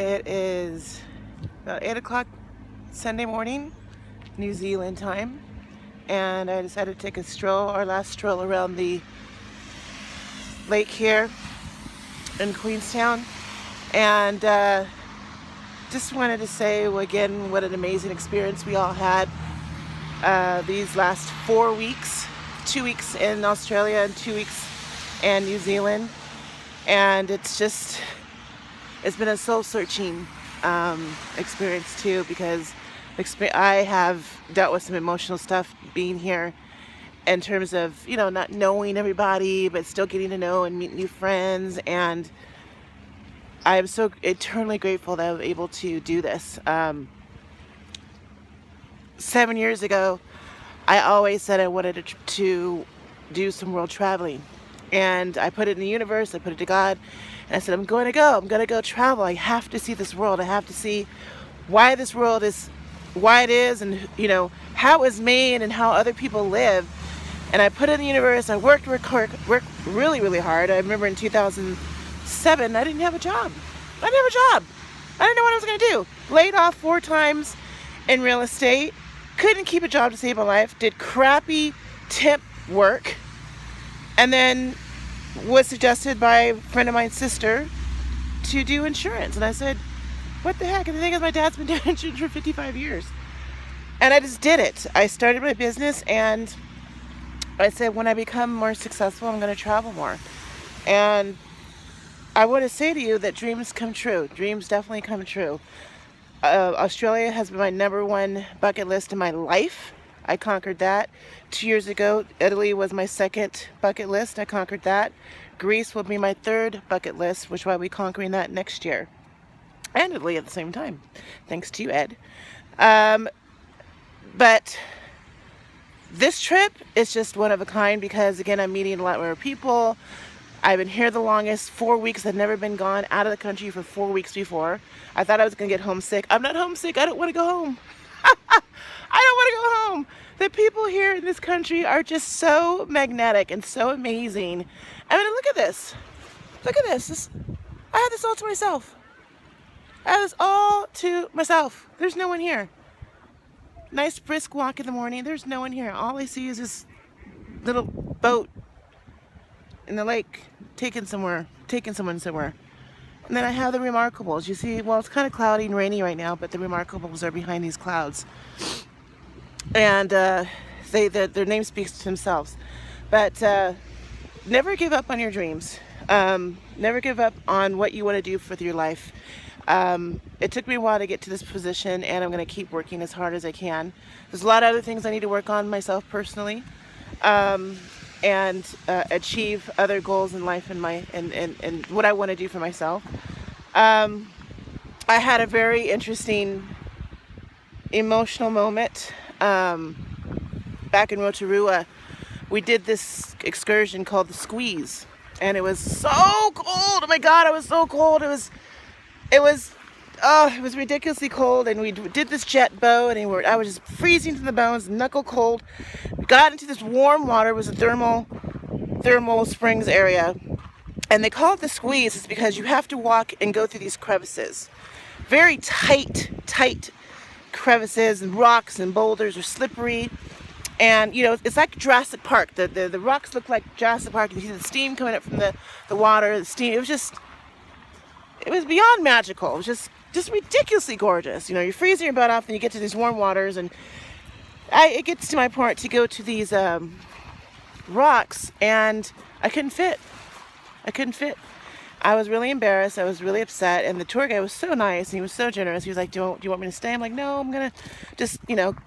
It is about 8 o'clock Sunday morning, New Zealand time, and I decided to take a stroll, our last stroll around the lake here in Queenstown, and just wanted to say again what an amazing experience we all had these last 4 weeks, 2 weeks in Australia and 2 weeks in New Zealand, and it's been a soul-searching experience too, because I have dealt with some emotional stuff being here in terms of, not knowing everybody, but still getting to know and meet new friends. And I am so eternally grateful that I was able to do this. 7 years ago, I always said I wanted to do some world traveling. And I put it in the universe, I put it to God, and I said, I'm going to go travel. I have to see this world. I have to see why this world is why it is, and how it's made and how other people live. And I put it in the universe. I worked really, really hard. I remember in 2007, I didn't have a job. I didn't know what I was going to do. Laid off 4 times in real estate. Couldn't keep a job to save my life. Did crappy temp work. And then was suggested by a friend of mine's sister to do insurance. And I said, what the heck? And the thing is, my dad's been doing insurance for 55 years. And I just did it. I started my business, and I said, when I become more successful, I'm going to travel more. And I want to say to you that dreams come true. Dreams definitely come true. Australia has been my number one bucket list in my life. I conquered that. 2 years ago, Italy was my second bucket list. I conquered that. Greece will be my third bucket list, which will be conquering that next year. And Italy at the same time. Thanks to you, Ed. But this trip is just one of a kind because, again, I'm meeting a lot more people. I've been here the longest, 4 weeks. I've never been gone out of the country for 4 weeks before. I thought I was going to get homesick. I'm not homesick. I don't want to go home. I don't want to go home. The people here in this country are just so magnetic and so amazing. I mean, look at this. Look at this. I have this all to myself. There's no one here. Nice brisk walk in the morning. There's no one here. All I see is this little boat in the lake taking someone somewhere. And then I have the Remarkables. You see, well, it's kind of cloudy and rainy right now, but the Remarkables are behind these clouds. And their name speaks to themselves. But never give up on your dreams. Never give up on what you want to do with your life. It took me a while to get to this position, and I'm going to keep working as hard as I can. There's a lot of other things I need to work on myself personally, and achieve other goals in life and what I want to do for myself. I had a very interesting emotional moment back in Rotorua. We did this excursion called the Squeeze, and it was so cold. Oh my God, it was so cold. It was ridiculously cold, and we did this jet boat, and I was just freezing to the bones, knuckle cold. We got into this warm water. It was a thermal springs area, and they call it the Squeeze. It's because you have to walk and go through these crevices, very tight crevices, and rocks and boulders are slippery. And it's like Jurassic Park. The rocks look like Jurassic Park. You see the steam coming up from the water. The steam. It was beyond magical. It was just ridiculously gorgeous. You're freezing your butt off, and you get to these warm waters, and it gets to my point to go to these rocks, and I couldn't fit. I was really embarrassed. I was really upset, and the tour guide was so nice, and he was so generous. He was like, do you want me to stay? I'm like, no, I'm gonna just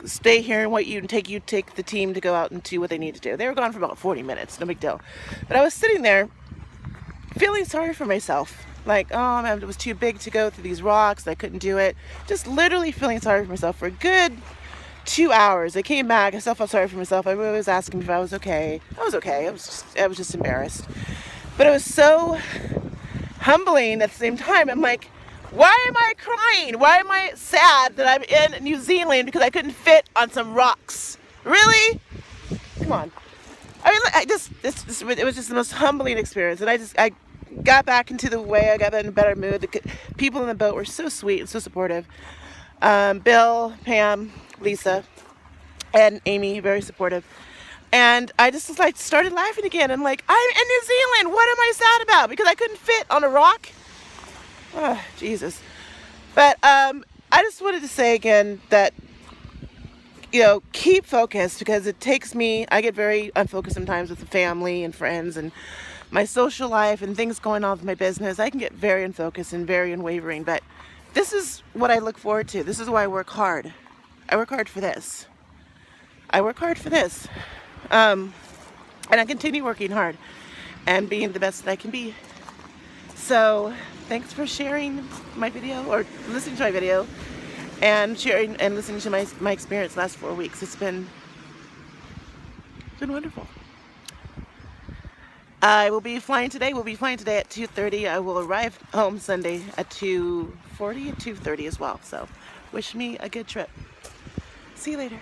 stay here and wait you and take the team to go out and do what they need to do. They were gone for about 40 minutes, no big deal. But I was sitting there feeling sorry for myself. Like, oh man, it was too big to go through these rocks. I couldn't do it. Just literally feeling sorry for myself for a good 2 hours. I came back. I still felt sorry for myself. Everybody was asking me if I was okay. I was okay. I was just embarrassed. But it was so humbling at the same time. I'm like, why am I crying? Why am I sad that I'm in New Zealand because I couldn't fit on some rocks? Really? Come on. I mean, it was just the most humbling experience, and I got back into the way. I got in a better mood. The people in the boat were so sweet and so supportive. Bill, Pam, Lisa, and Amy, very supportive. And I just was like, started laughing again. I'm like, I'm in New Zealand. What am I sad about? Because I couldn't fit on a rock? Oh, Jesus. But I just wanted to say again that, keep focused, because it takes me, I get very unfocused sometimes with the family and friends and my social life and things going on with my business. I can get very unfocused and very unwavering, but this is what I look forward to. This is why I work hard. I work hard for this. I work hard for this. And I continue working hard and being the best that I can be. So thanks for sharing my video, or listening to my video, and sharing and listening to my experience the last 4 weeks. It's been wonderful. I will be flying today. We'll be flying today at 2:30. I will arrive home Sunday at 2:40 and 2:30 as well. So wish me a good trip. See you later.